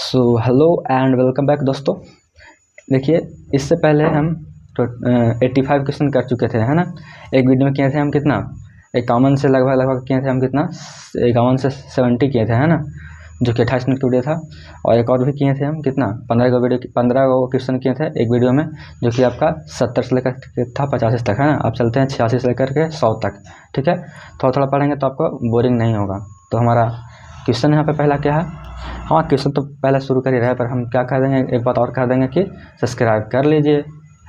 So hello and welcome back दोस्तों। देखिए, इससे पहले हम 85 क्वेश्चन कर चुके थे, है ना। एक वीडियो में किए थे हम कितना 51 से लगभग किए थे हम कितना 51 से 70 किए थे, है ना, जो कि 28 मिनट का वीडियो था। और एक और भी किए थे हम कितना 15 को क्वेश्चन किए थे एक वीडियो में, जो कि आपका 70 से लेकर था 85 तक, है ना। आप चलते हैं 86 से लेकर के 100 तक, ठीक है। थोड़ा थोड़ा पढ़ेंगे तो आपको बोरिंग नहीं होगा। तो हमारा क्वेश्चन यहाँ पे पहला क्या है, हाँ क्वेश्चन तो पहले शुरू कर ही रहे, पर हम क्या कर देंगे, एक बात और कर देंगे कि सब्सक्राइब कर लीजिए,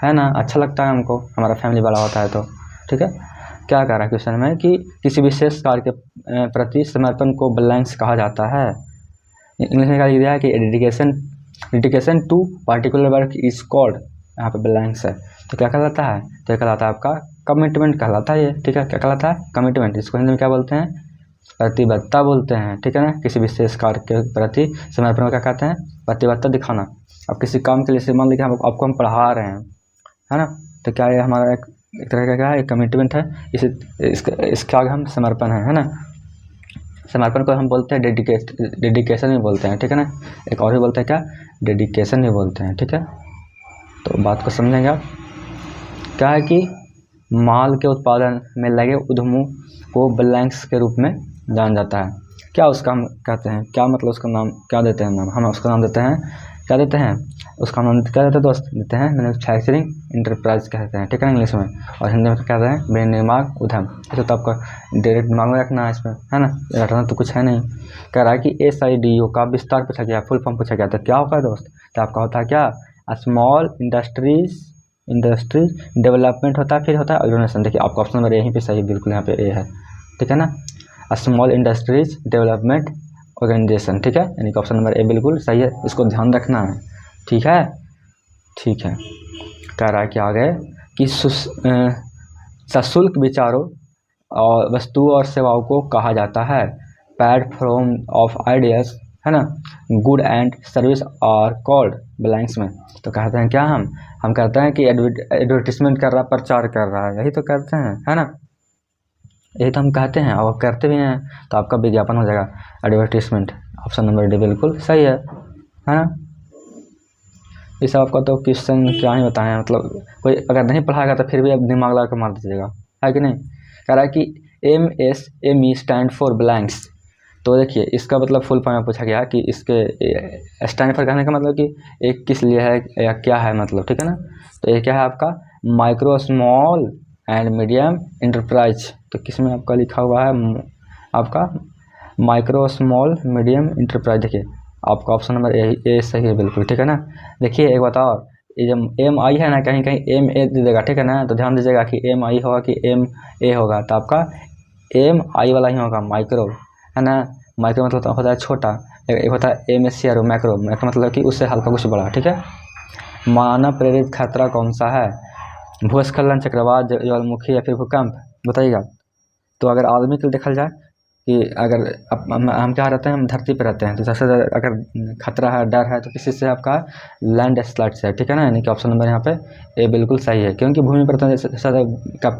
है ना। अच्छा लगता है हमको, हमारा फैमिली बड़ा होता है तो, ठीक है। क्या कह रहा है क्वेश्चन में कि किसी विशेष कार्य के प्रति समर्पण को ब्लैंक्स कहा जाता है। इंग्लिश में क्या लिख दिया है कि dedication to particular work is called, यहाँ पे ब्लैंक्स है। तो क्या कहलाता है, तो ये कहलाता है आपका कमिटमेंट कहलाता है ये, ठीक है। क्या कहलाता है, कमिटमेंट। इसको हिंदी में क्या बोलते हैं, प्रतिबद्धता बोलते हैं, ठीक है ना। किसी विशेष कार्य के प्रति समर्पण को क्या कहते हैं, प्रतिबद्धता दिखाना। अब किसी काम के लिए मान लीजिए आपको हम पढ़ा रहे हैं, है ना, तो क्या ये हमारा एक तरह का क्या है, एक कमिटमेंट है। इसका आगे हम समर्पण है ना। समर्पण को हम बोलते हैं डेडिकेशन भी बोलते हैं, ठीक है ना। एक और भी बोलते हैं क्या, डेडिकेशन भी बोलते हैं, ठीक है। तो बात को समझेंगे आप। क्या है कि माल के उत्पादन में लगे उद्यमों को ब्लैंक्स के रूप में जाना जाता है। क्या उसका हम कहते हैं, क्या मतलब उसका नाम क्या देते हैं, नाम हम उसका नाम देते हैं, क्या देते हैं, उसका नाम क्या देते हैं दोस्त, देते हैं मैन्युफैक्चरिंग इंटरप्राइज कहते हैं, ठीक है ना, इंग्लिश में। और हिंदी में क्या कहते हैं, विनिर्माण उद्यम। ऐसे तो आपका डायरेक्ट दिमाग में रखना है इसमें, है ना, रटना तो कुछ है नहीं। कह रहा है कि SIDO का विस्तार पूछा गया, फुल फॉर्म पूछा गया, तो क्या होगा दोस्त, तो आपका होता है क्या, स्मॉल इंडस्ट्री डेवलपमेंट होता है, फिर होता है ऑर्गेनाइजेशन। देखिए आपका ऑप्शन नंबर यहीं पे सही, बिल्कुल यहाँ पे ए है, ठीक है ना, स्मॉल इंडस्ट्रीज डेवलपमेंट ऑर्गेनाइजेशन, ठीक है, यानी कि ऑप्शन नंबर ए बिल्कुल सही है। इसको ध्यान रखना है, ठीक है, ठीक है। कह रहा है कि आगे कि सशुल्क विचारों और वस्तुओं और सेवाओं को कहा जाता है प्लेटफॉर्म ऑफ आइडियाज, है ना। Good and service are called blanks में। तो कहते हैं क्या, हम कहते हैं कि एडवर्टिजमेंट कर रहा है, प्रचार कर रहा है, यही तो करते हैं, है ना, यही तो हम कहते हैं और करते भी हैं। तो आपका विज्ञापन हो जाएगा एडवर्टीजमेंट, ऑप्शन नंबर डी बिल्कुल सही है ना। ये सब आपका तो क्वेश्चन क्या ही बताएं, मतलब कोई अगर नहीं पढ़ाएगा तो फिर भी आप दिमाग लगा कर मार दीजिएगा, है कि नहीं। कह रहा है कि MSME स्टैंड फॉर ब्लैंक्स। तो देखिए इसका मतलब फुल फॉर्म में पूछा गया कि इसके स्टैंड फॉर कहने का मतलब कि एक किस लिए है या क्या है, मतलब, ठीक है ना। तो ये क्या है आपका micro small and medium enterprise. तो किसमें आपका लिखा हुआ है आपका माइक्रो स्मॉल मीडियम इंटरप्राइज। देखिए आपका ऑप्शन नंबर ए सही है बिल्कुल, ठीक है ना। देखिए एक बात और, ये जब MI है ना, कहीं कहीं MA दे देगा, ठीक है ना। तो ध्यान दीजिएगा कि MI होगा कि MA होगा, तो आपका MI वाला ही होगा, माइक्रो, है ना। माइक्रो मतलब होता है छोटा, एक होता है MSCRO मैक्रो मतलब कि उससे हल्का कुछ बड़ा, ठीक है। मानव प्रेरित खतरा कौन सा है, भूस्खलन, चक्रवात, ज्वालामुखी या फिर भूकंप, बताइएगा। तो अगर आदमी के लिए देखा जाए कि अगर हम क्या रहते हैं, हम धरती पर रहते हैं, तो सबसे ज़्यादा अगर खतरा है, डर है, तो किसी से आपका लैंड स्लाइड से है, ठीक है ना। यानी कि ऑप्शन नंबर यहाँ पे ए बिल्कुल सही है, क्योंकि भूमि पर तो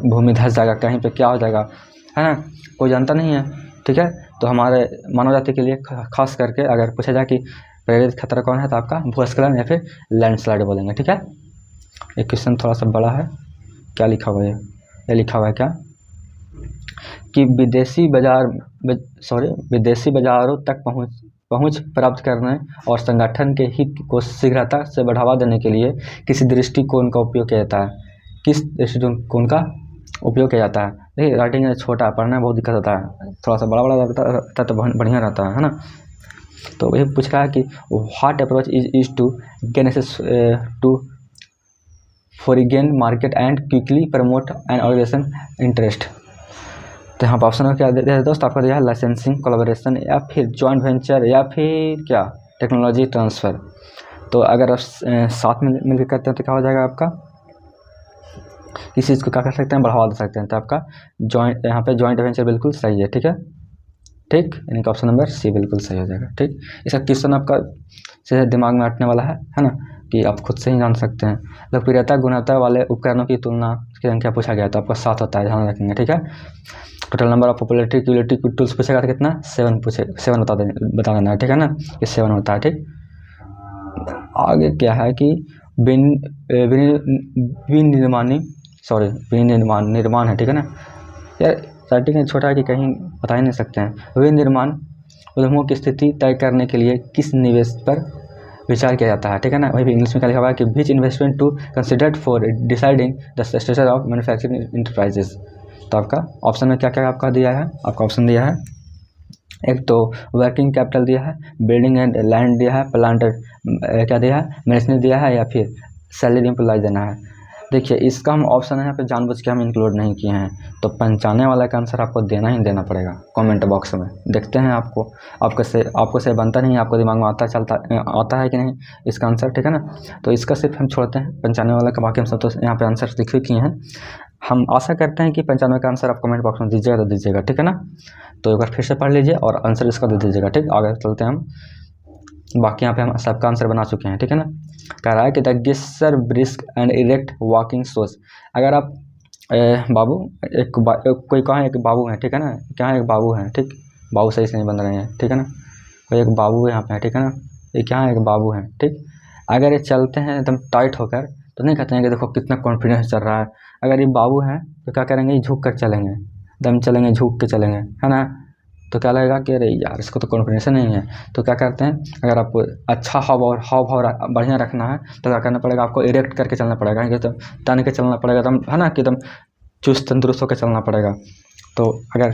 भूमि धंस जाएगा, कहीं पे क्या हो जाएगा, है ना, कोई जानता नहीं है, ठीक है। तो हमारे मानव जाति के लिए खास करके अगर पूछा जाए कि प्रेरित खतरा कौन है, तो आपका भूस्खलन या फिर लैंडस्लाइड बोलेंगे, ठीक है। ये क्वेश्चन थोड़ा सा बड़ा है, क्या लिखा हुआ है, ये लिखा हुआ है क्या कि विदेशी बाजारों तक पहुंच प्राप्त करने और संगठन के हित को शीघ्रता से बढ़ावा देने के लिए किसी दृष्टिकोण का उपयोग किया जाता है, किस दृष्टिकोण का उपयोग किया जाता है। देखिए राइटिंग छोटा, पढ़ना बहुत दिक्कत होता है, थोड़ा सा बड़ा रहता तो बढ़िया रहता है ना। तो वही पूछ रहा है कि what approach is to gain access to foreign market and quickly promote an organisation interest. तो यहाँ पर ऑप्शन क्या देते हैं दोस्त, आपका दिया है लाइसेंसिंग, कोलैबोरेशन या फिर जॉइंट वेंचर या फिर क्या टेक्नोलॉजी ट्रांसफ़र। तो अगर आप साथ में मिलकर करते हैं तो क्या हो जाएगा आपका, किसी चीज़ को क्या कर सकते हैं, बढ़ावा दे सकते हैं। तो आपका यहाँ पे जॉइंट वेंचर बिल्कुल सही है, ठीक है, ठीक, यानी कि ऑप्शन नंबर सी बिल्कुल सही हो जाएगा, ठीक। इसका क्वेश्चन आपका सीधे दिमाग में रटने वाला है ना, कि आप खुद से ही जान सकते हैं। लोकप्रियता गुणवत्ता वाले उपकरणों की तुलना की संख्या पूछा गया, तो आपका 7 होता है, ध्यान रखेंगे, ठीक है। Total number of popularity quality tools पूछेगा तो कितना 7 बता देना है, ठीक है ना, ये 7 होता है, ठीक। आगे क्या है कि निर्माण है, ठीक है ना यार, राइटिंग छोटा है कि कहीं बता ही नहीं सकते हैं। विनिर्माण उद्यमों की स्थिति तय करने के लिए किस निवेश पर विचार किया जाता है, ठीक है ना। वही भी इंग्लिश में क्या लिखा हुआ है कि which investment to considered for deciding the structure of manufacturing enterprises. तो आपका ऑप्शन में क्या क्या आपका दिया है, आपका ऑप्शन दिया है, एक तो वर्किंग कैपिटल दिया है, बिल्डिंग एंड लैंड दिया है, प्लांट क्या दिया है, मशीनरी दिया है, या फिर सैलरी एम्प्लॉय देना है। देखिए इसका हम ऑप्शन यहाँ पे जानबूझ के हम इंक्लूड नहीं किए हैं, तो पंचाने वाला का आंसर आपको देना ही देना पड़ेगा कमेंट बॉक्स में। देखते हैं आपको से बनता नहीं, आपको दिमाग में आता है कि नहीं इसका आंसर, ठीक है ना। तो इसका सिर्फ हम छोड़ते हैं, पंचाने वाला का बाकी हम सब तो यहाँ पे आंसर लिख भी किए हैं। हम आशा करते हैं कि 95 का आंसर आप कमेंट बॉक्स में दीजिएगा, तो दीजिएगा, ठीक है ना। तो एक बार फिर से पढ़ लीजिए और आंसर इसका दे दीजिएगा, ठीक। आगे चलते हैं हम, बाकी यहाँ पे हम सबका आंसर बना चुके हैं, ठीक है ना। कह रहा है कि द गिस्सर ब्रिस्क एंड इरेक्ट वॉकिंग सोच। अगर आप बाबू कोई कहाँ एक बाबू है, ठीक है ना, क्या है एक बाबू है, ठीक, बाबू सही से नहीं बन रहे हैं, ठीक है ना, कोई एक बाबू यहाँ पे है, ठीक है ना, ये क्या है एक बाबू है, ठीक। अगर ये चलते हैं एकदम टाइट होकर तो नहीं कहते हैं कि देखो कितना कॉन्फिडेंस चल रहा है। अगर ये बाबू है तो क्या करेंगे, झुक कर चलेंगे, दम चलेंगे, झुक के चलेंगे, है ना। तो क्या लगेगा कि अरे यार इसको तो कॉन्फिडेंस नहीं है। तो क्या करते हैं, अगर आपको अच्छा हाव भाव बढ़िया रखना है तो क्या करना पड़ेगा, आपको इरेक्ट करके चलना पड़ेगा, एकदम तन के चलना पड़ेगा, एकदम, है ना, कि एकदम चुस्त तंदुरुस्त होकर चलना पड़ेगा। तो अगर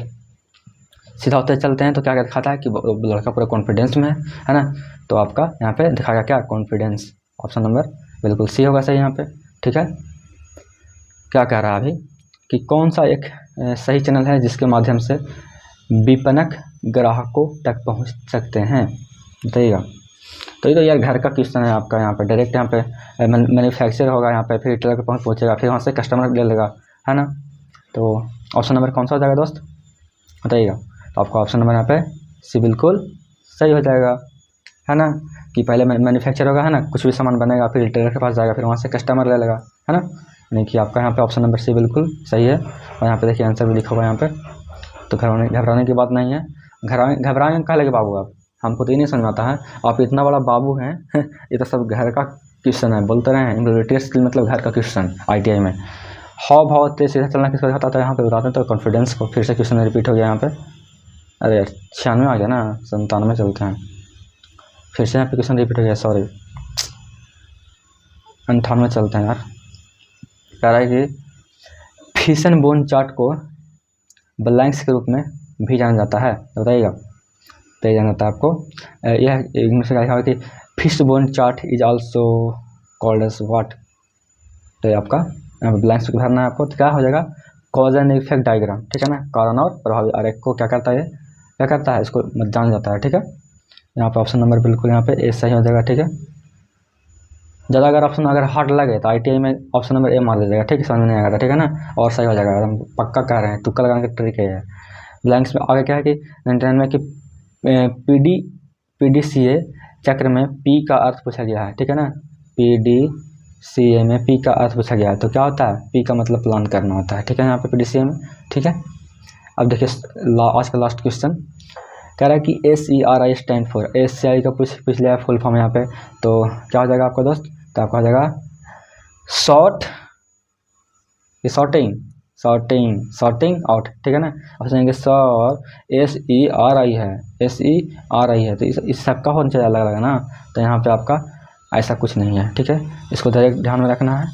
सीधा होते चलते हैं तो क्या दिखाता है कि लड़का पूरा कॉन्फिडेंस में है ना। तो आपका यहाँ पे दिखाएगा क्या, कॉन्फिडेंस। ऑप्शन नंबर बिल्कुल सी होगा सही यहाँ पे, ठीक है। क्या कह रहा है अभी कि कौन सा एक सही चैनल है जिसके माध्यम से विपणक ग्राहकों तक पहुंच सकते हैं, बताइएगा। तो ये तो यार घर का क्वेश्चन है आपका, यहाँ पे डायरेक्ट यहाँ पे मैन्युफैक्चर होगा, यहाँ पे फिर रिटेलर तक पहुँचेगा, फिर वहाँ से कस्टमर ले लेगा, है ना। तो ऑप्शन नंबर कौन सा हो जाएगा दोस्त, बताइएगा। तो आपका ऑप्शन नंबर यहाँ पे सी बिल्कुल सही हो जाएगा, है ना, कि पहले मैन्युफैक्चर होगा, है ना, कुछ भी सामान बनेगा, फिर रिटेलर के पास जाएगा, फिर वहाँ से कस्टमर ले लेगा, है ना। यानी कि आपका यहाँ पे ऑप्शन नंबर सी बिल्कुल सही है। और यहाँ पे देखिए आंसर भी लिखा हुआ है यहाँ पे। तो घबराने की बात नहीं है, घबराने का लगे बाबू आप, हमको तो ये नहीं समझ आता है, आप इतना बड़ा बाबू हैं ये तो सब घर का क्वेश्चन है, बोलते रहे हैं एम्प्लॉयबिलिटी स्किल मतलब घर का क्वेश्चन ITI में। हाव भाव तेज सीधा चलना किसको दिखाता था, यहाँ पे बताते हैं। तो कॉन्फिडेंस को फिर से क्वेश्चन रिपीट हो गया यहाँ पे। अरे यार 96 आ गया ना, 97 चलते हैं, फिर से यहाँ पे क्वेश्चन रिपीट हो गया, सॉरी 98 चलते हैं यार। कह रहा है कि फिशन बोन चार्ट को ब्लैंक्स के रूप में भी जाना जाता है, बताइएगा। तो ये जाना जाता है आपको, यह इंग्लिश में लिखा हुआ है कि fish bone chart is also called as what. तो ये आपका यहाँ पर ब्लैंक्स को भरना है आपको। तो क्या हो जाएगा, कॉज एंड इफेक्ट डायग्राम, ठीक है ना, कारण और प्रभावी आरेख को क्या करता है, क्या करता है, इसको जाना जाता है, ठीक है। यहाँ पर ऑप्शन नंबर बिल्कुल यहाँ पे ए सही हो जाएगा, ठीक है। ज़्यादा अगर ऑप्शन अगर हार्ड लगे तो ITI में ऑप्शन नंबर ए मार दीजिएगा, ठीक है, समझ में नहीं आएगा, ठीक है ना, और सही हो जाएगा, हम पक्का कह रहे हैं, तुक्का लगाने का ट्रिक है। ब्लैंक्स में आगे क्या है कि 99 में कि PDCA चक्र में P का अर्थ पूछा गया है, ठीक है ना, PDCA में P का अर्थ पूछा गया है। तो क्या होता है, P का मतलब प्लान करना होता है, ठीक है, यहाँ पे PDCA में, ठीक है। अब देखिए आज का लास्ट क्वेश्चन कह रहा है कि SERI स्टैंड फॉर, SERI का पूछ लिया फुल फॉर्म यहाँ पे। तो क्या हो जाएगा आपका दोस्त, तो आपका हो जाएगा सॉर्टिंग आउट, ठीक है ना। अब सोचेंगे SERI है, SERI है, तो इस सबका होना चाहिए अलग अलग ना। तो यहाँ पे आपका ऐसा कुछ नहीं है, ठीक है, इसको डायरेक्ट ध्यान में रखना है।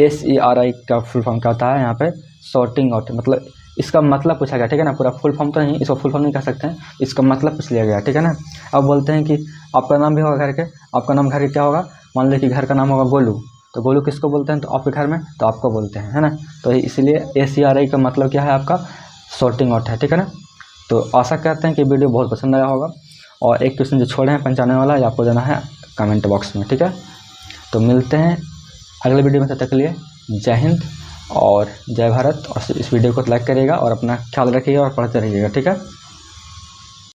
SERI का फुल फॉर्म क्या होता है, यहाँ पे सॉर्टिंग आउट, मतलब इसका मतलब पूछा गया, ठीक है ना, पूरा फुल फॉर्म तो नहीं, इसको फुल फॉर्म नहीं कह सकते हैं, इसका मतलब पूछ लिया गया, ठीक है ना। अब बोलते हैं कि आपका नाम भी होगा घर के, आपका नाम घर के क्या होगा, मान लीजिए कि घर का नाम होगा गोलू, तो गोलू किसको बोलते हैं, तो आपके घर में तो आपको बोलते हैं, है ना। तो इसलिए SERI का मतलब क्या है, आपका सॉर्टिंग आउट है, ठीक है ना। तो आशा करते हैं कि वीडियो बहुत पसंद आया होगा, और एक क्वेश्चन जो छोड़े हैं 95 वाला, ये आपको देना है कमेंट बॉक्स में, ठीक है। तो मिलते हैं अगले वीडियो में, तब तक के लिए जय हिंद और जय भारत। और इस वीडियो को लाइक करिएगा और अपना ख्याल रखिएगा और पढ़ते रहिएगा, ठीक है।